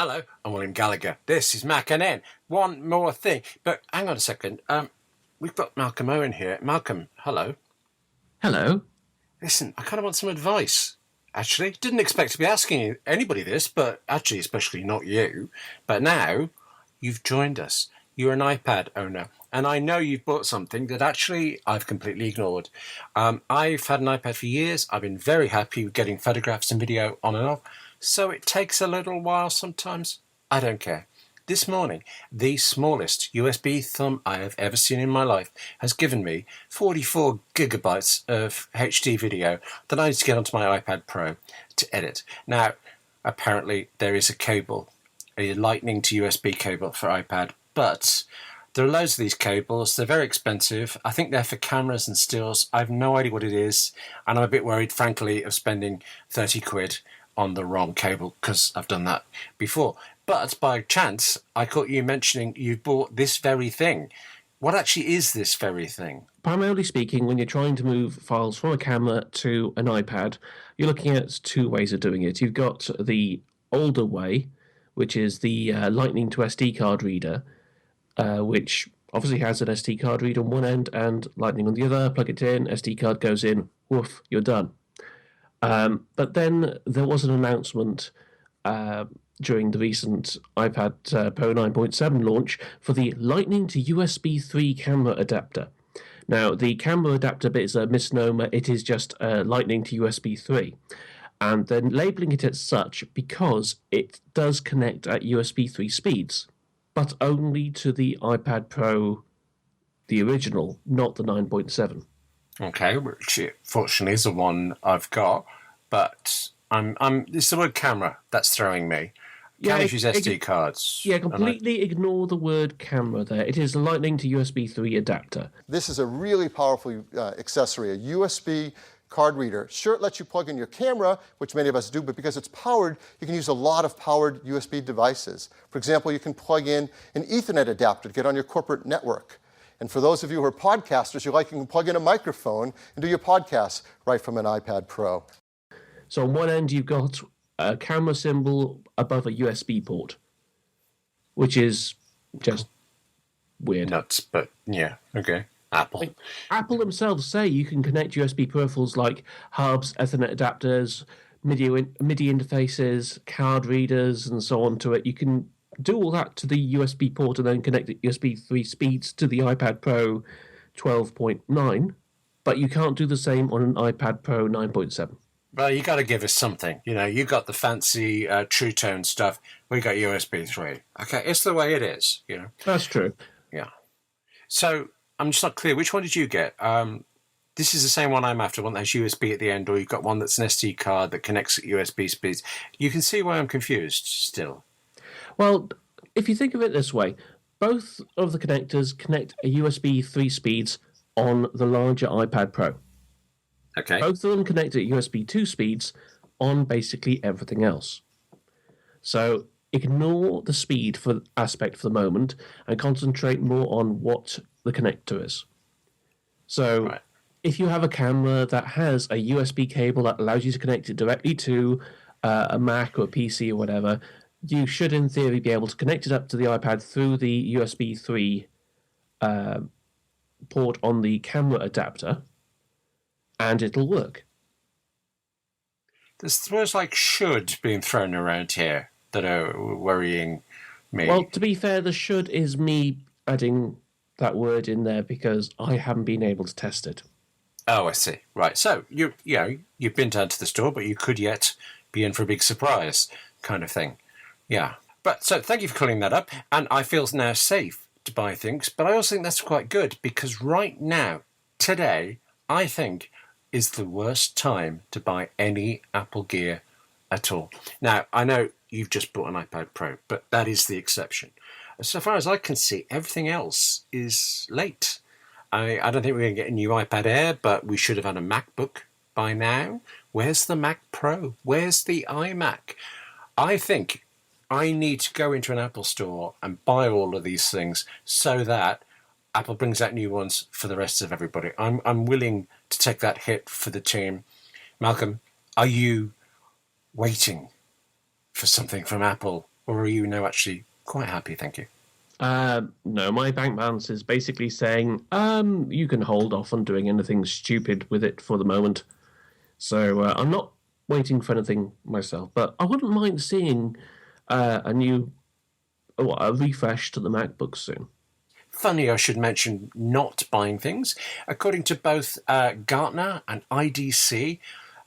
Hello, I'm William Gallagher. This is MacNN. One more thing, but hang on a second. We've got Malcolm Owen here. Malcolm, hello. Hello. Listen, I kind of want some advice. Actually, didn't expect to be asking anybody this, but actually, especially not you. But now, you've joined us. You're an iPad owner, and I know you've bought something that actually I've completely ignored. I've had an iPad for years. I've been very happy with getting photographs and video on and off. So it takes a little while sometimes. I don't care. This morning, the smallest USB thumb I have ever seen in my life has given me 44 gigabytes of HD video that I need to get onto my iPad Pro to edit. Now, apparently there is a cable, a lightning to USB cable for iPad, but there are loads of these cables. They're very expensive. I think they're for cameras and stills. I have no idea what it is, and I'm a bit worried, frankly, of spending 30 quid on the wrong cable, because I've done that before. But by chance, I caught you mentioning you bought this very thing. What actually is this very thing? Primarily speaking, when you're trying to move files from a camera to an iPad, you're looking at two ways of doing it. You've got the older way, which is the Lightning to SD card reader, which obviously has an SD card reader on one end and Lightning on the other. Plug it in, SD card goes in, woof, you're done. But then there was an announcement during the recent iPad Pro 9.7 launch for the Lightning to USB 3 camera adapter. Now, the camera adapter bit is a misnomer. It is just Lightning to USB 3. And then labeling it as such because it does connect at USB 3 speeds, but only to the iPad Pro, the original, not the 9.7. Okay, which fortunately is the one I've got, but it's the word camera that's throwing me. Cameras use SD cards. Yeah, completely ignore the word camera there. It is a Lightning to USB 3 adapter. This is a really powerful accessory, a USB card reader. Sure, it lets you plug in your camera, which many of us do, but because it's powered, you can use a lot of powered USB devices. For example, you can plug in an Ethernet adapter to get on your corporate network. And for those of you who are podcasters, you can plug in a microphone and do your podcast right from an iPad Pro. So on one end, you've got a camera symbol above a USB port, which is just weird. Nuts, but yeah, okay. Apple. Apple themselves say you can connect USB peripherals like hubs, Ethernet adapters, MIDI interfaces, card readers, and so on to it. You can do all that to the USB port and then connect it USB 3 speeds to the iPad Pro 12.9, but you can't do the same on an iPad Pro 9.7. Well, you got to give us something. You know, you got the fancy True Tone stuff. We got USB 3. Okay, it's the way it is, you know. That's true. Yeah. So I'm just not clear. Which one did you get? This is the same one I'm after, one that has USB at the end, or you've got one that's an SD card that connects at USB speeds. You can see why I'm confused still. Well, if you think of it this way, both of the connectors connect a USB 3 speeds on the larger iPad Pro. Okay. Both of them connect at USB 2 speeds on basically everything else. So ignore the speed aspect for the moment and concentrate more on what the connector is. So if you have a camera that has a USB cable that allows you to connect it directly to a Mac or a PC or whatever, you should in theory be able to connect it up to the iPad through the USB 3 port on the camera adapter, and it'll work. There's words like should being thrown around here that are worrying me. Well, to be fair, the should is me adding that word in there because I haven't been able to test it. Oh, I see. Right. So you've been down to the store, but you could yet be in for a big surprise kind of thing. Yeah. But so thank you for calling that up. And I feel now safe to buy things, but I also think that's quite good because right now, today, I think is the worst time to buy any Apple gear at all. Now, I know you've just bought an iPad Pro, but that is the exception. So far as I can see, everything else is late. I don't think we're going to get a new iPad Air, but we should have had a MacBook by now. Where's the Mac Pro? Where's the iMac? I think I need to go into an Apple store and buy all of these things so that Apple brings out new ones for the rest of everybody. I'm willing to take that hit for the team. Malcolm, are you waiting for something from Apple Or are you now actually quite happy, thank you? No, my bank balance is basically saying, you can hold off on doing anything stupid with it for the moment. So I'm not waiting for anything myself, but I wouldn't mind seeing a refresh to the MacBook soon. Funny, I should mention not buying things. According to both Gartner and IDC,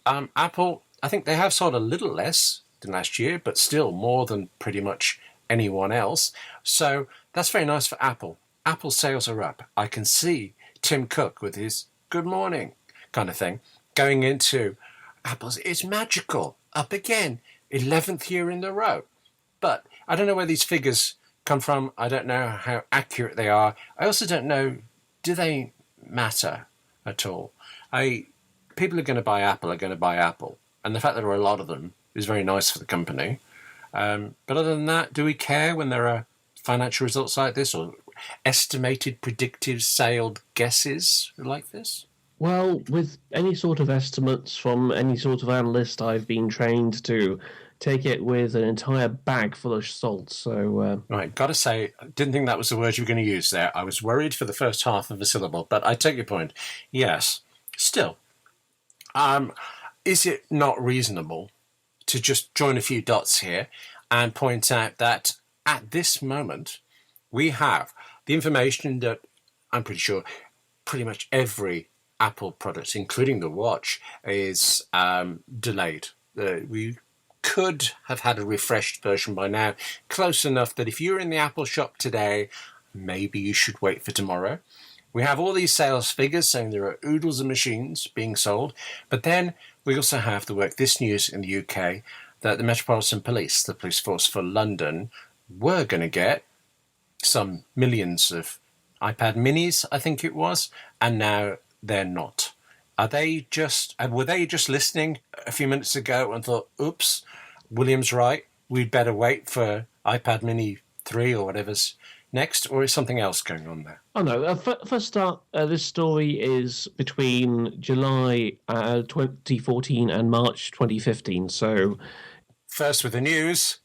Apple, I think they have sold a little less than last year, but still more than pretty much anyone else. So that's very nice for Apple. Apple sales are up. I can see Tim Cook with his good morning kind of thing going into Apple's. It's magical. Up again. 11th year in a row. But I don't know where these figures come from. I don't know how accurate they are. I also don't know, do they matter at all? People are going to buy Apple are going to buy Apple. And the fact that there are a lot of them is very nice for the company. But other than that, do we care when there are financial results like this or estimated predictive sale guesses like this? Well, with any sort of estimates from any sort of analyst, I've been trained to take it with an entire bag full of salt. So, Right, gotta say, I didn't think that was the word you were going to use there. I was worried for the first half of a syllable, but I take your point. Yes. Still, is it not reasonable to just join a few dots here and point out that at this moment we have the information that I'm pretty sure pretty much every Apple product, including the watch, is delayed. We could have had a refreshed version by now, close enough that if you're in the Apple shop today, maybe you should wait for tomorrow. We have all these sales figures saying there are oodles of machines being sold, but then we also have this news in the UK that the Metropolitan Police, the police force for London, were going to get some millions of iPad minis, I think it was, and now they're not. Were they just listening a few minutes ago and thought, oops, William's right, we'd better wait for iPad mini 3 or whatever's next, or is something else going on there? Oh no, first start, this story is between July 2014 and March 2015, so... First with the news.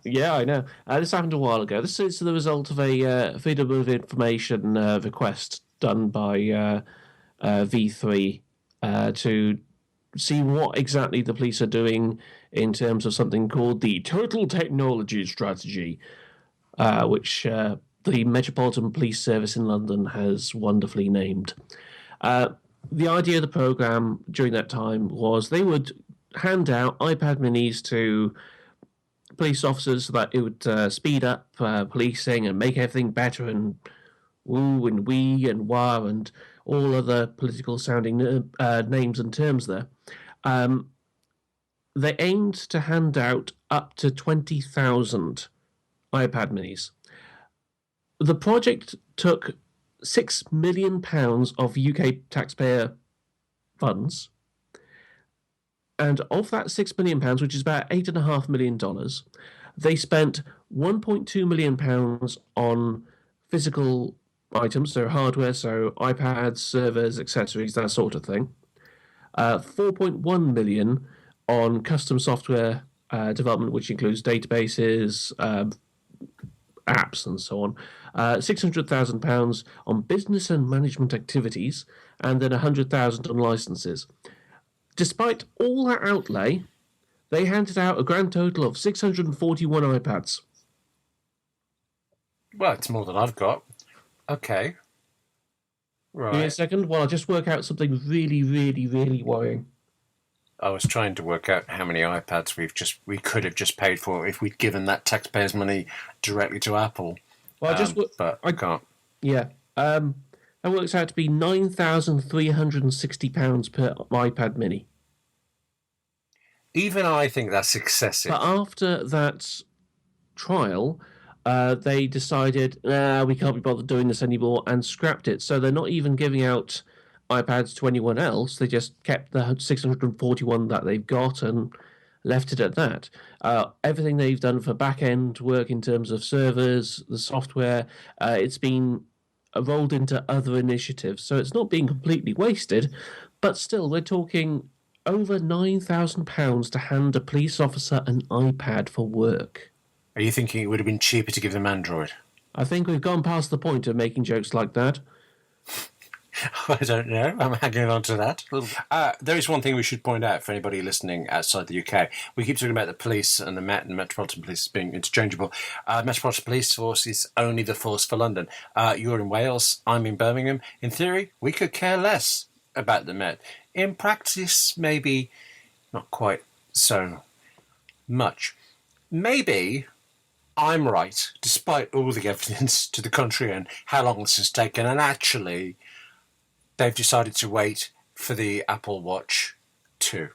Yeah, I know. This happened a while ago. This is the result of a Freedom of Information request done by V3 to see what exactly the police are doing in terms of something called the Total Technology Strategy, which the Metropolitan Police Service in London has wonderfully named. The idea of the programme during that time was they would hand out iPad minis to police officers so that it would speed up policing and make everything better, and woo and wee and wah and all other political sounding names and terms there. They aimed to hand out up to 20,000 iPad minis. The project took £6 million of UK taxpayer funds, and of that £6 million, which is about $8.5 million, they spent £1.2 million on physical items, so hardware, so iPads, servers, accessories, that sort of thing. 4.1 million on custom software development, which includes databases, apps, and so on. £600,000 on business and management activities, and then £100,000 on licenses. Despite all that outlay, they handed out a grand total of 641 iPads. Well, it's more than I've got. Okay. Right. Give me a second while I just work out something really, really, really worrying. I was trying to work out how many iPads we could have just paid for if we'd given that taxpayers' money directly to Apple. Well, but I can't. Yeah. That works out to be £9,360 per iPad mini. Even I think that's excessive. But after that trial, they decided, we can't be bothered doing this anymore, and scrapped it. So they're not even giving out iPads to anyone else. They just kept the 641 that they've got and left it at that. Everything they've done for back-end work in terms of servers, the software, it's been rolled into other initiatives. So it's not being completely wasted, but still, we're talking over £9,000 to hand a police officer an iPad for work. Are you thinking it would have been cheaper to give them Android? I think we've gone past the point of making jokes like that. I don't know. I'm hanging on to that. There is one thing we should point out for anybody listening outside the UK. We keep talking about the police and the Met and Metropolitan Police being interchangeable. Metropolitan Police Force is only the force for London. You're in Wales. I'm in Birmingham. In theory, we could care less about the Met. In practice, maybe not quite so much. Maybe I'm right, despite all the evidence to the contrary and how long this has taken, and actually they've decided to wait for the Apple Watch 2,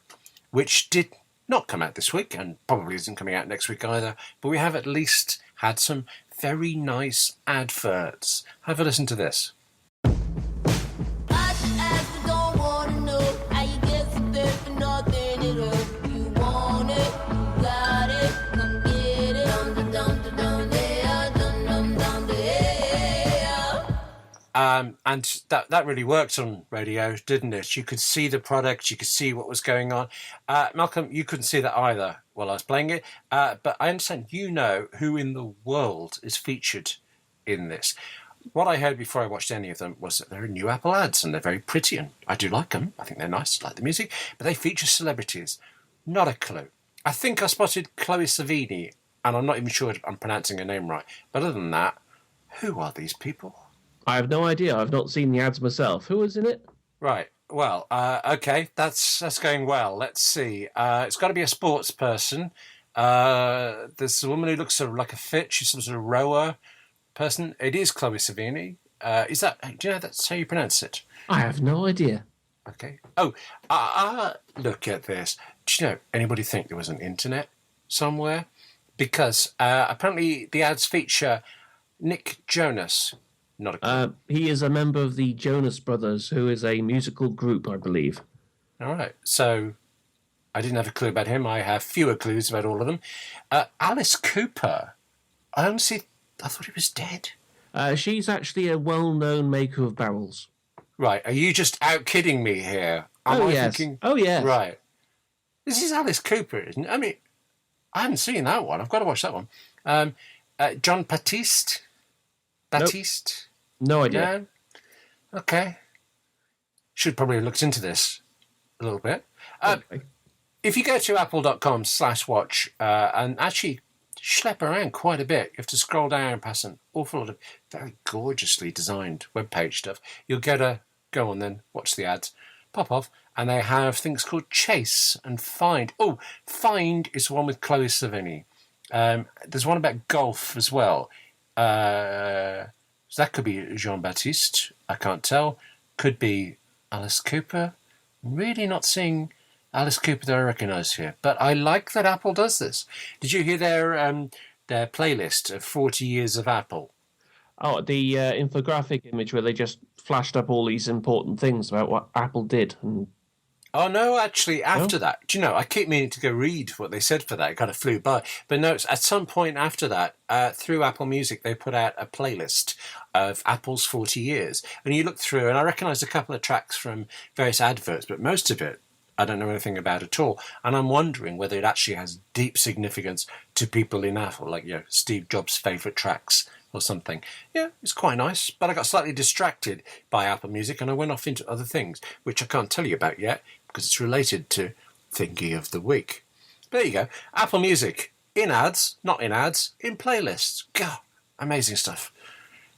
which did not come out this week and probably isn't coming out next week either, but we have at least had some very nice adverts. Have a listen to this. And that really worked on radio, didn't it? You could see the product, you could see what was going on. Malcolm, you couldn't see that either while I was playing it, but I understand you know who in the world is featured in this. What I heard before I watched any of them was that they're new Apple ads and they're very pretty, and I do like them. I think they're nice, I like the music, but they feature celebrities. Not a clue. I think I spotted Chloe Savini, and I'm not even sure I'm pronouncing her name right. But other than that, who are these people? I have no idea. I've not seen the ads myself. Who was in it? Right. Well, okay, that's going well. Let's see. It's got to be a sports person. There's a woman who looks sort of like a fit. She's some sort of rower person. It is Chloe Savini. Is that? Do you know that's how you pronounce it? I have no idea. Okay. Oh, look at this. Do you know anybody think there was an internet somewhere? Because apparently the ads feature Nick Jonas. Not a clue. He is a member of the Jonas Brothers, who is a musical group, I believe. All right. So I didn't have a clue about him. I have fewer clues about all of them. Alice Cooper. I thought he was dead. She's actually a well-known maker of barrels. Right. Are you just out kidding me here? Yes. Oh, yes. Right. This is Alice Cooper, isn't it? I mean, I haven't seen that one. I've got to watch that one. John Baptiste? Baptiste? Nope. No idea. No? Okay. Should probably have looked into this a little bit. Okay. If you go to apple.com/watch and actually schlep around quite a bit, you have to scroll down past an awful lot of very gorgeously designed webpage stuff. You'll get a go on then, watch the ads, pop off, and they have things called Chase and Find. Oh, Find is the one with Chloe Savini. There's one about golf as well. So that could be Jean-Baptiste, I can't tell. Could be Alice Cooper. Really not seeing Alice Cooper that I recognise here. But I like that Apple does this. Did you hear their playlist of 40 years of Apple? Oh, the infographic image where they just flashed up all these important things about what Apple did. And Oh, no, actually, after that, do you know, I keep meaning to go read what they said for that. It kind of flew by. But no, at some point after that, through Apple Music, they put out a playlist of Apple's 40 years. And you look through, and I recognised a couple of tracks from various adverts, but most of it I don't know anything about at all. And I'm wondering whether it actually has deep significance to people in Apple, like, Steve Jobs' favourite tracks or something. Yeah, it's quite nice, but I got slightly distracted by Apple Music and I went off into other things, which I can't tell you about yet because it's related to Thingy of the Week. But there you go. Apple Music. In ads, not in ads, in playlists. God, amazing stuff,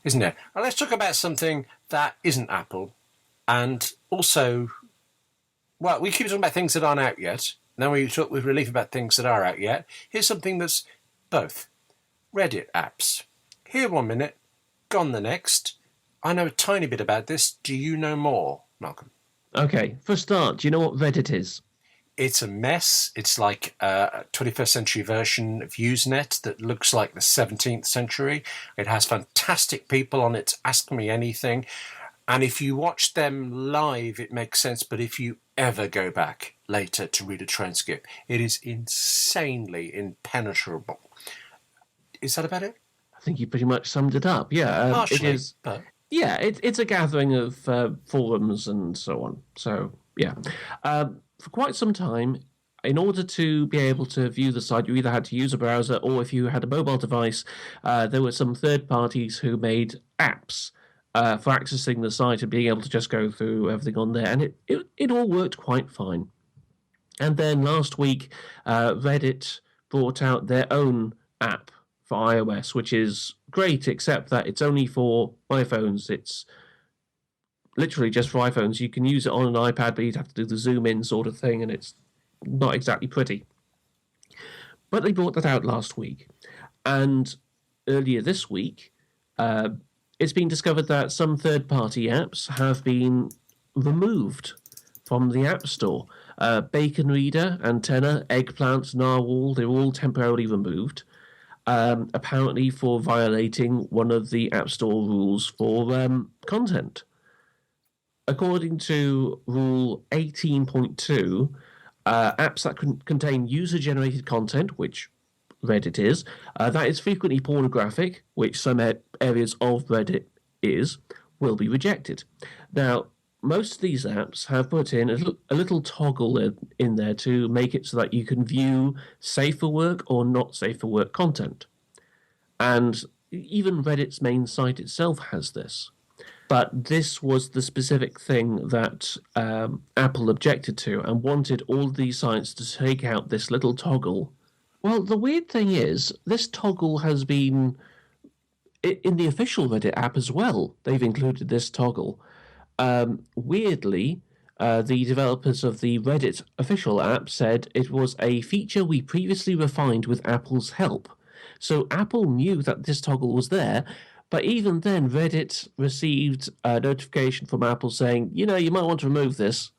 isn't it? Well, let's talk about something that isn't Apple and also... Well, we keep talking about things that aren't out yet. Now we talk with relief about things that are out yet. Here's something that's both. Reddit apps. Here 1 minute, gone the next. I know a tiny bit about this. Do you know more, Malcolm? Okay, for a start, do you know what Reddit is? It's a mess. It's like a 21st century version of Usenet that looks like the 17th century. It has fantastic people on it. Ask Me Anything. And if you watch them live, it makes sense. But if you ever go back later to read a transcript, it is insanely impenetrable. Is that about it? I think you pretty much summed it up. Yeah, Partially, it is. but... Yeah, it's a gathering of forums and so on. So yeah, for quite some time, in order to be able to view the site, you either had to use a browser or if you had a mobile device, there were some third parties who made apps for accessing the site and being able to just go through everything on there. And it all worked quite fine. And then last week, Reddit brought out their own app for iOS, which is great, except that it's only for iPhones. It's literally just for iPhones. You can use it on an iPad, but you'd have to do the zoom in sort of thing, and it's not exactly pretty. But they brought that out last week. And earlier this week, it's been discovered that some third-party apps have been removed from the App Store. Bacon Reader, Antenna, Eggplant, Narwhal, they're all temporarily removed, apparently for violating one of the App Store rules for content. According to Rule 18.2, apps that contain user-generated content, which Reddit is, that is frequently pornographic, which some areas of Reddit is, will be rejected. Now, most of these apps have put in a little toggle in there to make it so that you can view safe for work or not safe for work content. And even Reddit's main site itself has this. But this was the specific thing that Apple objected to and wanted all these sites to take out this little toggle. Well, the weird thing is, this toggle has been in the official Reddit app as well. They've included this toggle. Weirdly, the developers of the Reddit official app said it was a feature we previously refined with Apple's help. So Apple knew that this toggle was there, but even then, Reddit received a notification from Apple saying, you might want to remove this.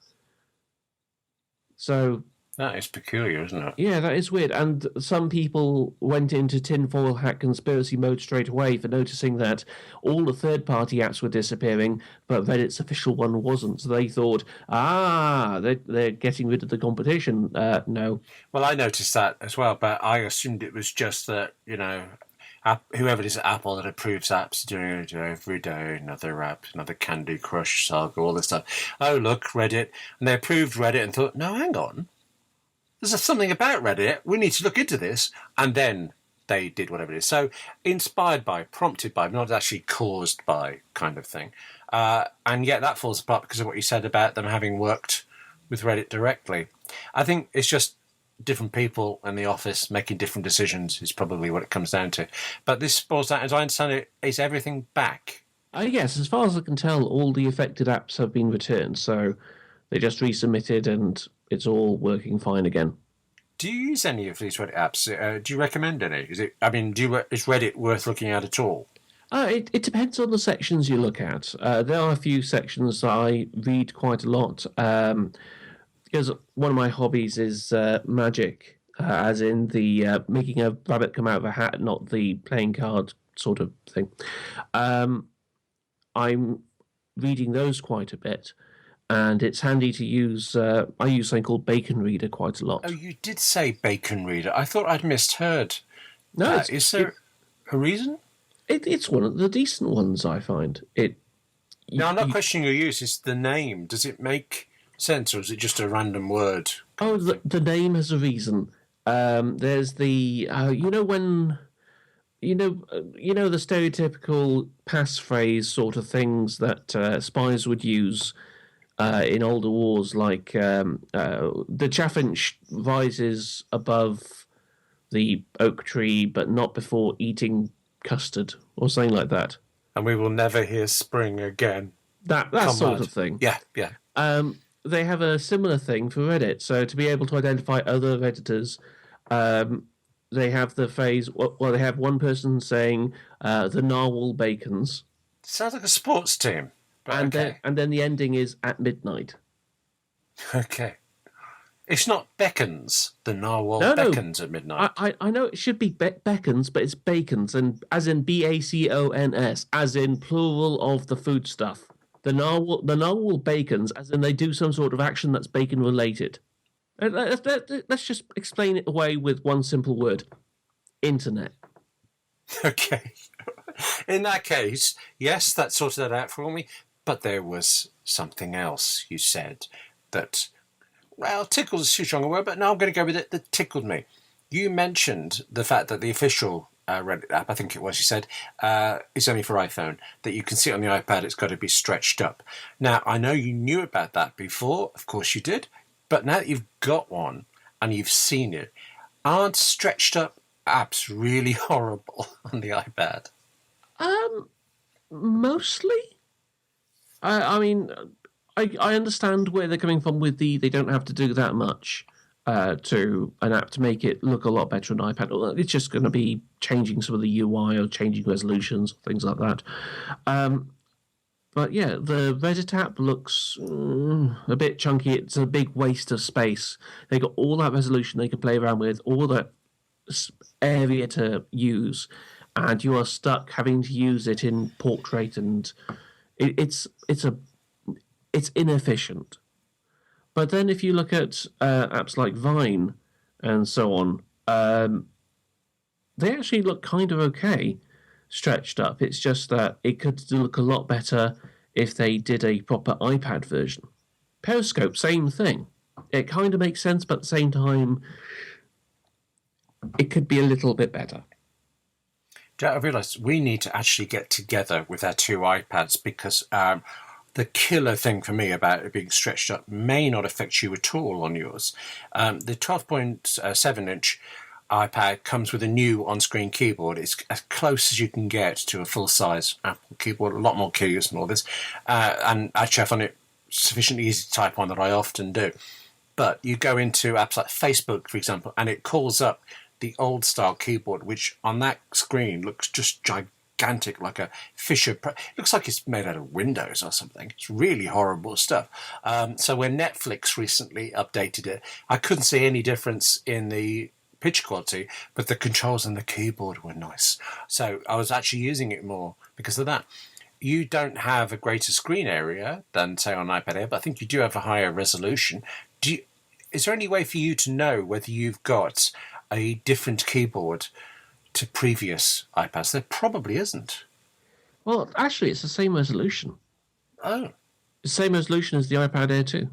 So that is peculiar, isn't it? Yeah, that is weird. And some people went into tinfoil hat conspiracy mode straight away for noticing that all the third-party apps were disappearing, but Reddit's official one wasn't. So they thought, they're getting rid of the competition. No. Well, I noticed that as well, but I assumed it was just that, whoever it is at Apple that approves apps doing it every day, another app, another Candy Crush saga, all this stuff. Oh, look, Reddit. And they approved Reddit and thought, no, hang on. There's something about Reddit. We need to look into this. And then they did whatever it is. So inspired by, prompted by, not actually caused by kind of thing. And yet that falls apart because of what you said about them having worked with Reddit directly. I think it's just different people in the office making different decisions is probably what it comes down to. But this boils down, as I understand it, is everything back? Yes, as far as I can tell, all the affected apps have been returned. So they just resubmitted and it's all working fine again. Do you use any of these Reddit apps? Do you recommend any? Is Reddit worth looking at all? It depends on the sections you look at. There are a few sections that I read quite a lot. Because one of my hobbies is magic, as in the making a rabbit come out of a hat, not the playing card sort of thing. I'm reading those quite a bit, and it's handy to use. I use something called Bacon Reader quite a lot. Oh, you did say Bacon Reader. I thought I'd misheard. No, is there a reason? It's one of the decent ones, I find. Now, I'm not questioning your use. It's the name. Does it make sense, or is it just a random word? Oh, the name has a reason. There's the when the stereotypical passphrase sort of things that spies would use in older wars, like the chaffinch rises above the oak tree, but not before eating custard, or something like that. And we will never hear spring again. That sort of thing. Yeah. They have a similar thing for Reddit. So to be able to identify other Redditors, they have the phrase, they have one person saying the Narwhal Bacons. Sounds like a sports team. And then the ending is at midnight. Okay. It's not beckons. The Narwhal beckons at midnight. I know it should be beckons, but it's bacons, and as in BACONS, as in plural of the foodstuff. The narwhal bacons, as in they do some sort of action that's bacon related. Let's just explain it away with one simple word: internet. Okay. In that case, yes, that sorted that out for me. But there was something else you said that well, tickled is too strong a word, but no, I'm going to go with it. That tickled me. You mentioned the fact that the official Reddit app, I think it was, you said, is only for iPhone, that you can see it on the iPad, it's got to be stretched up. Now, I know you knew about that before, of course you did, but now that you've got one and you've seen it, aren't stretched up apps really horrible on the iPad? Mostly. I mean, I understand where they're coming from with they don't have to do that much to an app to make it look a lot better on iPad. It's just going to be changing some of the UI or changing resolutions, things like that. But yeah, the Reddit app looks a bit chunky. It's a big waste of space. They got all that resolution they can play around with, all that area to use, and you are stuck having to use it in portrait, and it's inefficient. But then if you look at apps like Vine and so on, they actually look kind of okay stretched up. It's just that it could look a lot better if they did a proper iPad version. Periscope, same thing. It kind of makes sense, but at the same time, it could be a little bit better. I realised we need to actually get together with our two iPads because the killer thing for me about it being stretched up may not affect you at all on yours. The 12.7-inch iPad comes with a new on-screen keyboard. It's as close as you can get to a full-size Apple keyboard, a lot more keys and all this. And actually I find it sufficiently easy to type on that I often do. But you go into apps like Facebook, for example, and it calls up the old-style keyboard, which on that screen looks just gigantic, like a Fisher. It looks like it's made out of Windows or something. It's really horrible stuff. So when Netflix recently updated it, I couldn't see any difference in the picture quality, but the controls and the keyboard were nice. So I was actually using it more because of that. You don't have a greater screen area than, say, on iPad Air, but I think you do have a higher resolution. Is there any way for you to know whether you've got a different keyboard to previous iPads? There probably isn't. Well, actually, it's the same resolution. Oh. The same resolution as the iPad Air 2.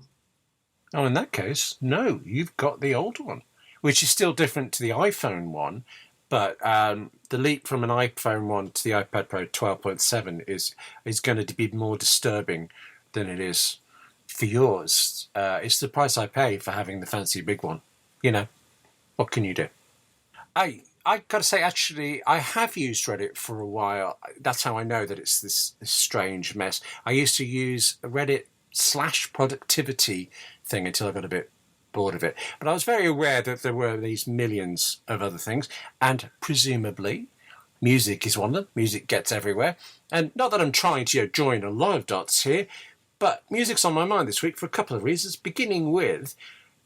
Oh, in that case, no, you've got the old one, which is still different to the iPhone one, but the leap from an iPhone one to the iPad Pro 12.7 is going to be more disturbing than it is for yours. It's the price I pay for having the fancy big one. You know, what can you do? I got to say, actually, I have used Reddit for a while. That's how I know that it's this strange mess. I used to use Reddit/productivity thing until I got a bit bored of it. But I was very aware that there were these millions of other things, and presumably music is one of them. Music gets everywhere. And not that I'm trying to join a lot of dots here, but music's on my mind this week for a couple of reasons, beginning with,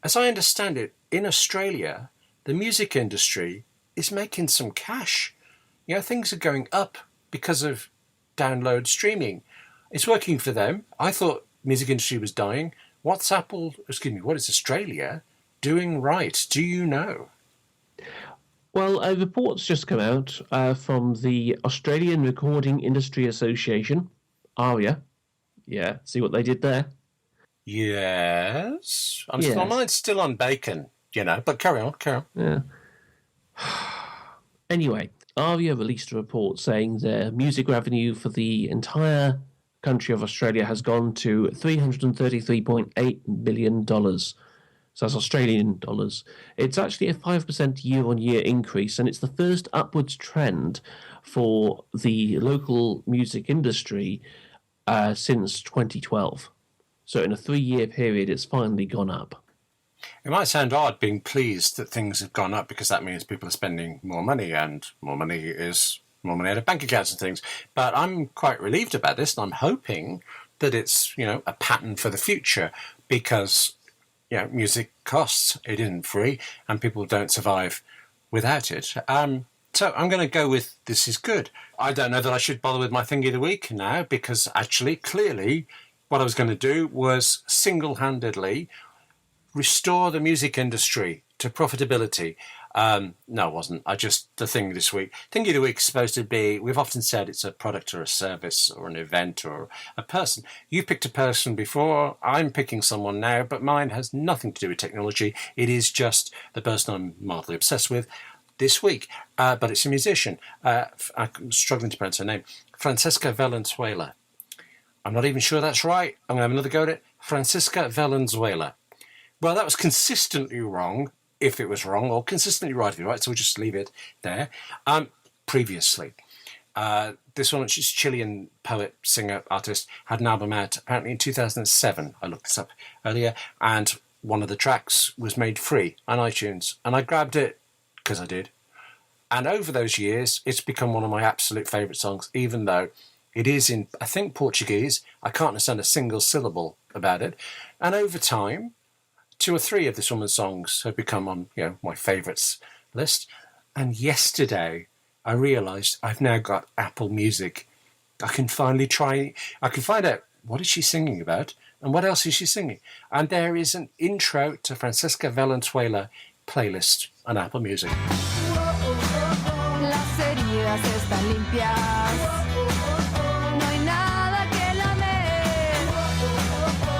as I understand it, in Australia, the music industry is making some cash. You know, things are going up because of download streaming. It's working for them. I thought music industry was dying. What is Australia doing right? Do you know? Well, a report's just come out from the Australian Recording Industry Association, ARIA. Yeah, see what they did there? Yes. Yes. My mind's still on bacon, but carry on. Yeah. Anyway, ARIA released a report saying their music revenue for the entire country of Australia has gone to $333.8 million. So that's Australian dollars. It's actually a 5% year-on-year increase, and it's the first upwards trend for the local music industry since 2012. So in a 3-year period, it's finally gone up. It might sound odd being pleased that things have gone up because that means people are spending more money, and more money is more money out of bank accounts and things. But I'm quite relieved about this, and I'm hoping that it's, a pattern for the future because, music costs. It isn't free, and people don't survive without it. So I'm going to go with this is good. I don't know that I should bother with my thingy of the week now because actually, clearly, what I was going to do was single-handedly restore the music industry to profitability. No, it wasn't. The thing this week. Thing of the week is supposed to be, we've often said it's a product or a service or an event or a person. You picked a person before, I'm picking someone now, but mine has nothing to do with technology. It is just the person I'm mildly obsessed with this week. But it's a musician. I'm struggling to pronounce her name. Francesca Valenzuela. I'm not even sure that's right. I'm going to have another go at it. Francesca Valenzuela. Well, that was consistently wrong, if it was wrong, or consistently right if you're right, so we'll just leave it there. Previously, this woman, she's a Chilean poet, singer, artist, had an album out apparently in 2007. I looked this up earlier, and one of the tracks was made free on iTunes, and I grabbed it because I did. And over those years, it's become one of my absolute favourite songs, even though it is in, I think, Portuguese. I can't understand a single syllable about it. And over time, 2 or 3 of this woman's songs have become on, my favourites list. And yesterday, I realised I've now got Apple Music. I can finally I can find out what is she singing about and what else is she singing. And there is an intro to Francesca Valenzuela playlist on Apple Music. Las heridas están limpias. No hay nada que lamer.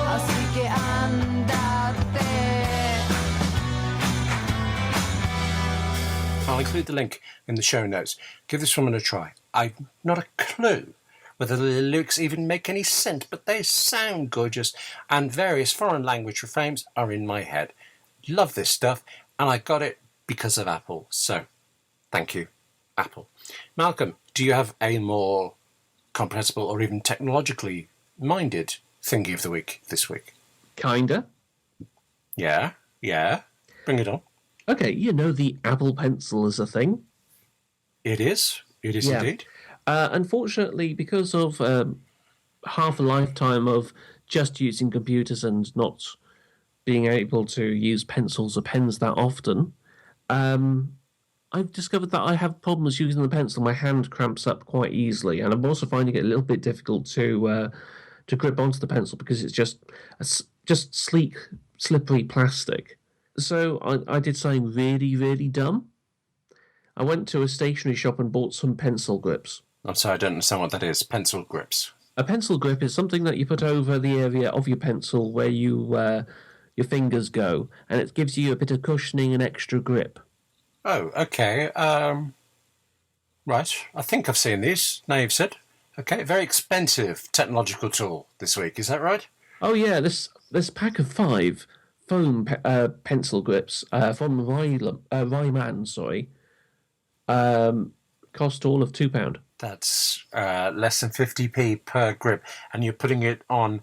Así que andate. I'll include the link in the show notes. Give this woman a try. I've not a clue whether the lyrics even make any sense, but they sound gorgeous, and various foreign language refrains are in my head. Love this stuff, and I got it because of Apple. So, thank you, Apple. Malcolm, do you have a more comprehensible or even technologically minded thingy of the week this week? Kinda. Yeah. Bring it on. Okay, the Apple Pencil is a thing. It is. It is indeed. Unfortunately, because of half a lifetime of just using computers and not being able to use pencils or pens that often, I've discovered that I have problems using the pencil. My hand cramps up quite easily, and I'm also finding it a little bit difficult to grip onto the pencil because it's just sleek, slippery plastic. So I did something really, really dumb. I went to a stationery shop and bought some pencil grips. I'm sorry, I don't understand what that is. Pencil grips. A pencil grip is something that you put over the area of your pencil where your fingers go, and it gives you a bit of cushioning and extra grip. Oh, okay. Right. I think I've seen these, now you've said. Okay, very expensive technological tool this week, is that right? Oh, yeah, this pack of 5 foam pencil grips from Ryman, cost all of £2. That's less than 50p per grip, and you're putting it on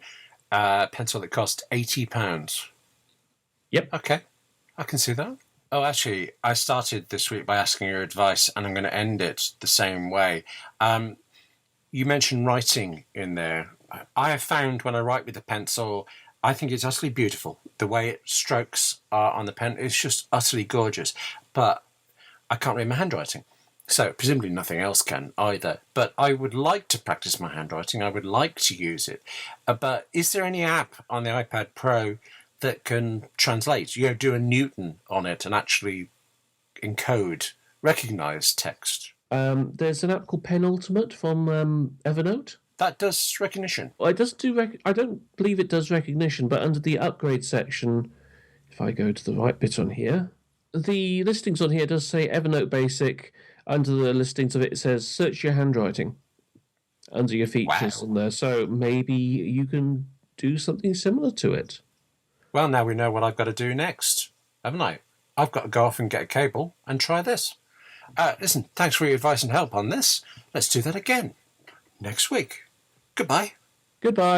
a pencil that cost £80. Yep. Okay, I can see that. Oh, actually, I started this week by asking your advice, and I'm going to end it the same way. You mentioned writing in there. I have found when I write with a pencil, I think it's utterly beautiful. The way it strokes on the pen is just utterly gorgeous. But I can't read my handwriting. So presumably nothing else can either. But I would like to practice my handwriting. I would like to use it. But is there any app on the iPad Pro that can translate, do a Newton on it and actually recognize text? There's an app called Penultimate from Evernote. That does recognition. Well, it does do. I don't believe it does recognition, but under the upgrade section, if I go to the right bit on here, the listings on here does say Evernote Basic. Under the listings of it, it says search your handwriting under your features on there. So maybe you can do something similar to it. Well, now we know what I've got to do next, haven't I? I've got to go off and get a cable and try this. Listen, thanks for your advice and help on this. Let's do that again next week. Goodbye. Goodbye.